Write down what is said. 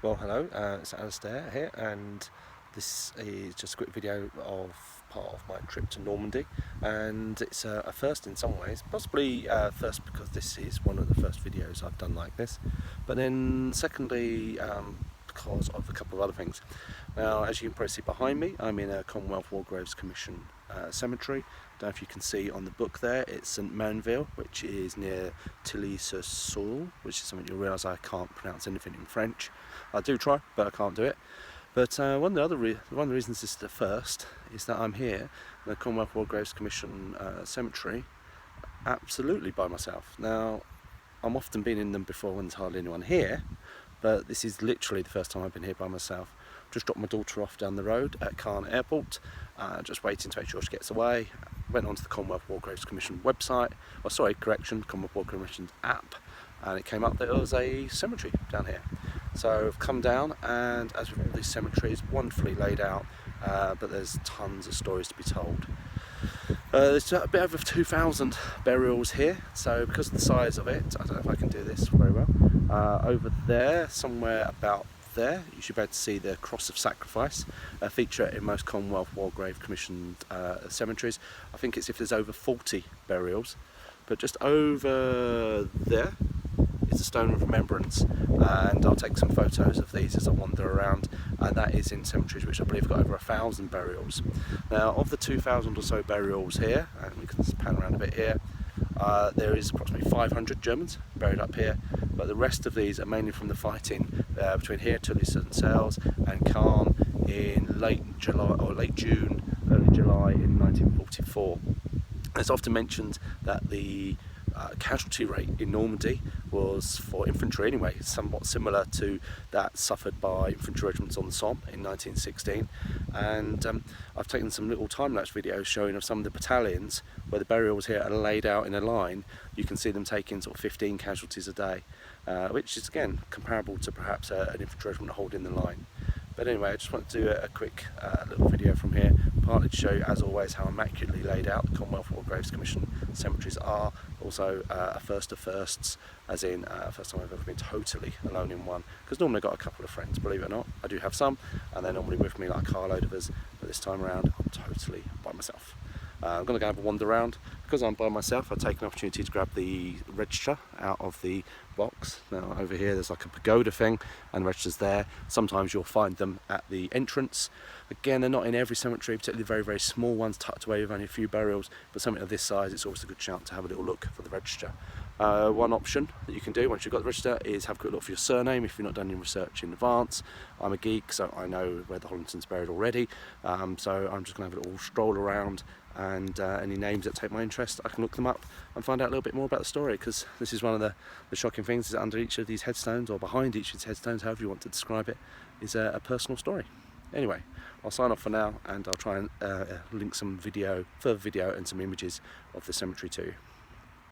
Well, hello, it's Alistair here, and this is just a quick video of part of my trip to Normandy, and it's a first in some ways, possibly first because this is one of the first videos I've done like this, but then secondly because of a couple of other things. Now, as you can probably see behind me, I'm in a Commonwealth War Graves Commission cemetery. Don't know if you can see on the book there, it's St Manville, which is near Tilly-sur-Seulles, which is something you'll realise I can't pronounce anything in French. I do try, but I can't do it. But one of the reasons this is the first is that I'm here in the Commonwealth War Graves Commission cemetery absolutely by myself. Now, I'm often been in them before when there's hardly anyone here, but this is literally the first time I've been here by myself. Just dropped my daughter off down the road at Caen Airport, just waiting to make sure she gets away. Went onto the Commonwealth War Graves Commission website, Commonwealth War Commission app, and it came up that there was a cemetery down here. So I've come down, and as with all these cemeteries, wonderfully laid out, but there's tons of stories to be told. There's a bit over 2,000 burials here, so because of the size of it, I don't know if I can do this very well. Over there, somewhere about there, you should be able to see the Cross of Sacrifice, a feature in most Commonwealth War Grave commissioned cemeteries. I think it's if there's over 40 burials, but just over there is a stone of remembrance, and I'll take some photos of these as I wander around, and that is in cemeteries which I believe have got over 1,000 burials. Now, of the 2,000 or so burials here, and we can just pan around a bit here, there is approximately 500 Germans buried up here, but the rest of these are mainly from the fighting between here, Tilly-sur-Seulles and Caen in late June, early July in 1944. It's often mentioned that the casualty rate in Normandy was, for infantry anyway, somewhat similar to that suffered by infantry regiments on the Somme in 1916, and I've taken some little time-lapse videos showing of some of the battalions where the burials here are laid out in a line. You can see them taking sort of 15 casualties a day, which is again comparable to perhaps an infantry regiment holding the line. But anyway, I just want to do a quick little video from here, partly to show you, as always, how immaculately laid out the Commonwealth War Graves Commission cemeteries are. Also, a first of firsts, as in first time I've ever been totally alone in one. Because normally I've got a couple of friends, believe it or not. I do have some, and they're normally with me, like a carload of us. But this time around, I'm totally by myself. I'm going to go have a wander around. Because I'm by myself, I take an opportunity to grab the register out of the box. Now over here there's like a pagoda thing, and the register's there. Sometimes you'll find them at the entrance. Again, they're not in every cemetery, particularly very, very small ones tucked away with only a few burials, but something of this size, it's always a good chance to have a little look for the register. One option that you can do once you've got the register is have a quick look for your surname if you've not done any research in advance. I'm a geek, so I know where the Hollington's buried already, so I'm just going to have a little stroll around, and any names that take my interest, I can look them up and find out a little bit more about the story, because this is one of the shocking things, is that under each of these headstones, or behind each of these headstones, however you want to describe it, is a personal story. Anyway, I'll sign off for now, and I'll try and link some further video and some images of the cemetery to you.